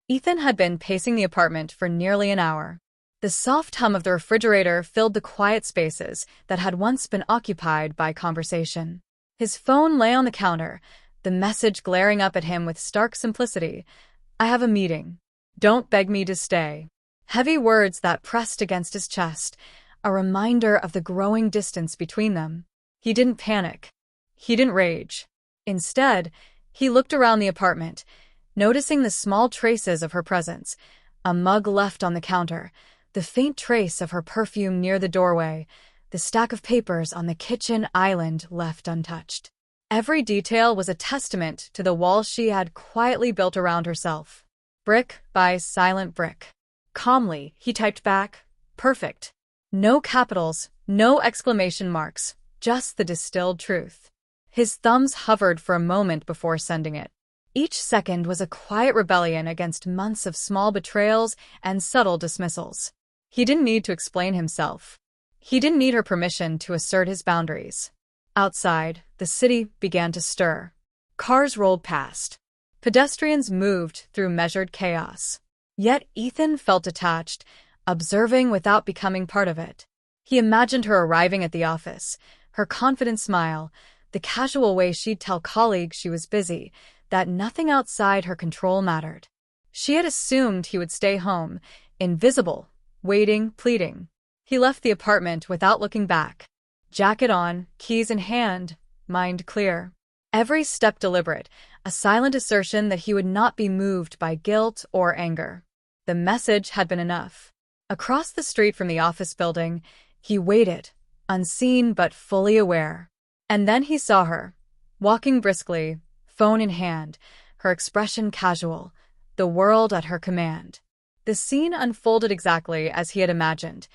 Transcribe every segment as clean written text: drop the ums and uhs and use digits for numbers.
Ethan had been pacing the apartment for nearly an hour. The soft hum of the refrigerator filled the quiet spaces that had once been occupied by conversation. His phone lay on the counter, the message glaring up at him with stark simplicity. "I have a meeting. Don't beg me to stay." Heavy words that pressed against his chest, a reminder of the growing distance between them. He didn't panic. He didn't rage. Instead, he looked around the apartment, noticing the small traces of her presence, a mug left on the counter, the faint trace of her perfume near the doorway, the stack of papers on the kitchen island left untouched. Every detail was a testament to the walls she had quietly built around herself. Brick by silent brick. Calmly, he typed back, "Perfect." No capitals, no exclamation marks, just the distilled truth. His thumbs hovered for a moment before sending it. Each second was a quiet rebellion against months of small betrayals and subtle dismissals. He didn't need to explain himself. He didn't need her permission to assert his boundaries. Outside, the city began to stir. Cars rolled past. Pedestrians moved through measured chaos. Yet Ethan felt detached, observing without becoming part of it. He imagined her arriving at the office, her confident smile, the casual way she'd tell colleagues she was busy, that nothing outside her control mattered. She had assumed he would stay home, invisible, waiting, pleading. He left the apartment without looking back. Jacket on, keys in hand, mind clear. Every step deliberate, a silent assertion that he would not be moved by guilt or anger. The message had been enough. Across the street from the office building, he waited, unseen but fully aware. And then he saw her, walking briskly, phone in hand, her expression casual, the world at her command. The scene unfolded exactly as he had imagined.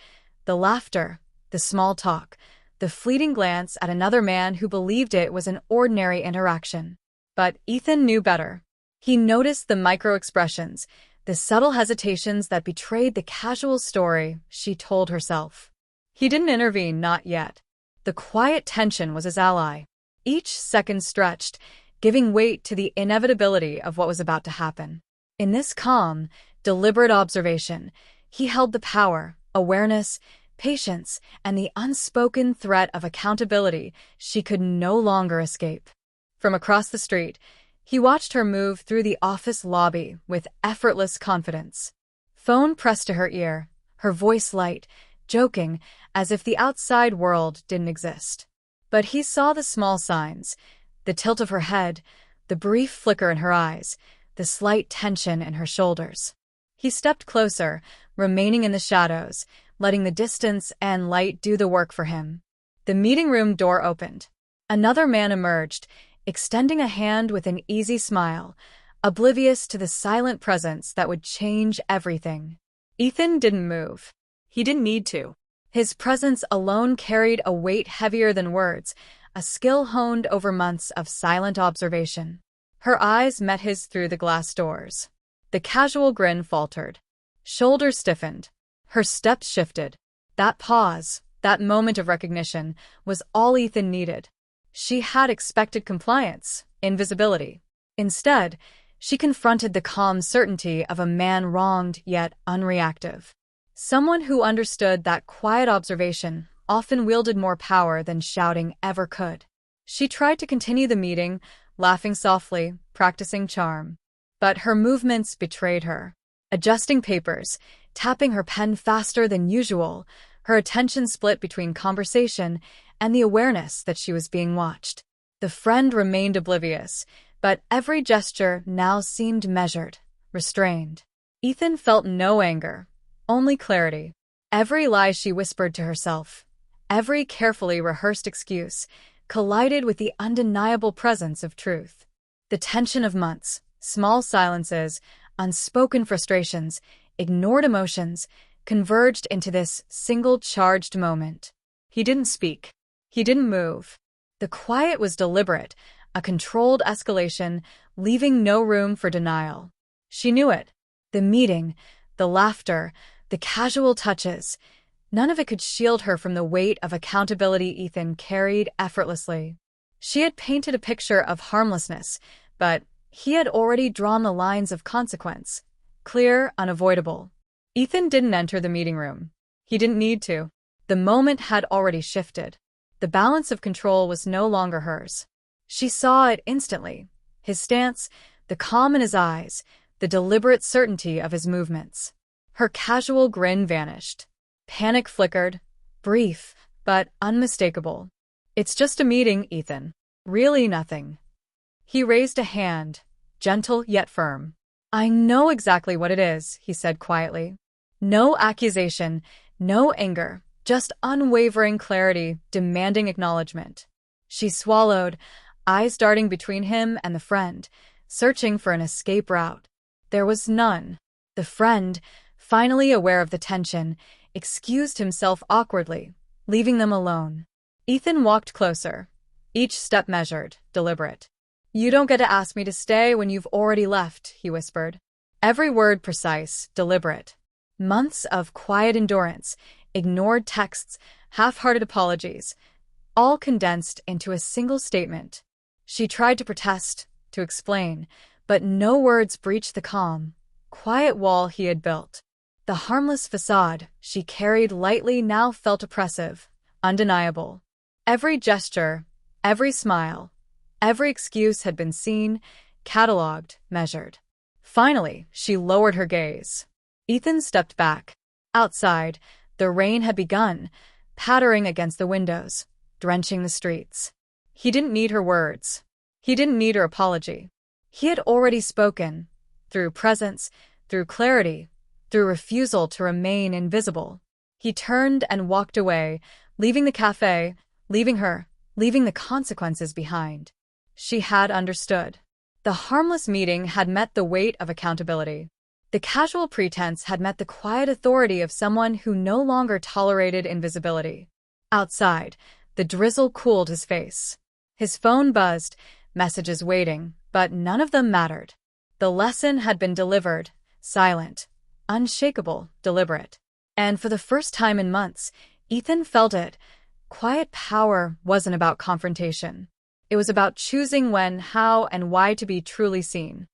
The laughter, the small talk, the fleeting glance at another man who believed it was an ordinary interaction. But Ethan knew better. He noticed the micro-expressions, the subtle hesitations that betrayed the casual story she told herself. He didn't intervene, not yet. The quiet tension was his ally. Each second stretched, giving weight to the inevitability of what was about to happen. In this calm, deliberate observation, he held the power, awareness, patience, and the unspoken threat of accountability she could no longer escape. From across the street, he watched her move through the office lobby with effortless confidence. Phone pressed to her ear, her voice light, joking, as if the outside world didn't exist. But he saw the small signs, the tilt of her head, the brief flicker in her eyes, the slight tension in her shoulders. He stepped closer, remaining in the shadows, letting the distance and light do the work for him. The meeting room door opened. Another man emerged, extending a hand with an easy smile, oblivious to the silent presence that would change everything. Ethan didn't move. He didn't need to. His presence alone carried a weight heavier than words, a skill honed over months of silent observation. Her eyes met his through the glass doors. The casual grin faltered. Shoulders stiffened. Her steps shifted. That pause, that moment of recognition, was all Ethan needed. She had expected compliance, invisibility. Instead, she confronted the calm certainty of a man wronged yet unreactive. Someone who understood that quiet observation often wielded more power than shouting ever could. She tried to continue the meeting, laughing softly, practicing charm. But her movements betrayed her. Adjusting papers, tapping her pen faster than usual, her attention split between conversation and the awareness that she was being watched. The friend remained oblivious, but every gesture now seemed measured, restrained. Ethan felt no anger, only clarity. Every lie she whispered to herself, every carefully rehearsed excuse, collided with the undeniable presence of truth. The tension of months, small silences, unspoken frustrations, ignored emotions, converged into this single charged moment. He didn't speak. He didn't move. The quiet was deliberate, a controlled escalation, leaving no room for denial. She knew it. The meeting, the laughter, the casual touches, none of it could shield her from the weight of accountability Ethan carried effortlessly. She had painted a picture of harmlessness, but he had already drawn the lines of consequence, clear, unavoidable. Ethan didn't enter the meeting room. He didn't need to. The moment had already shifted. The balance of control was no longer hers. She saw it instantly. His stance, the calm in his eyes, the deliberate certainty of his movements. Her casual grin vanished. Panic flickered, brief, but unmistakable. "It's just a meeting, Ethan. Really nothing." He raised a hand, gentle yet firm. "I know exactly what it is," he said quietly. No accusation, no anger, just unwavering clarity, demanding acknowledgement. She swallowed, eyes darting between him and the friend, searching for an escape route. There was none. The friend, finally aware of the tension, excused himself awkwardly, leaving them alone. Ethan walked closer, each step measured, deliberate. "You don't get to ask me to stay when you've already left," he whispered. Every word precise, deliberate. Months of quiet endurance, ignored texts, half-hearted apologies, all condensed into a single statement. She tried to protest, to explain, but no words breached the calm, quiet wall he had built. The harmless facade she carried lightly now felt oppressive, undeniable. Every gesture, every smile, every excuse had been seen, catalogued, measured. Finally, she lowered her gaze. Ethan stepped back. Outside, the rain had begun, pattering against the windows, drenching the streets. He didn't need her words. He didn't need her apology. He had already spoken, through presence, through clarity, through refusal to remain invisible. He turned and walked away, leaving the cafe, leaving her, leaving the consequences behind. She had understood. The harmless meeting had met the weight of accountability. The casual pretense had met the quiet authority of someone who no longer tolerated invisibility. Outside, the drizzle cooled his face. His phone buzzed, messages waiting, but none of them mattered. The lesson had been delivered, silent, unshakable, deliberate. And for the first time in months, Ethan felt it. Quiet power wasn't about confrontation. It was about choosing when, how, and why to be truly seen.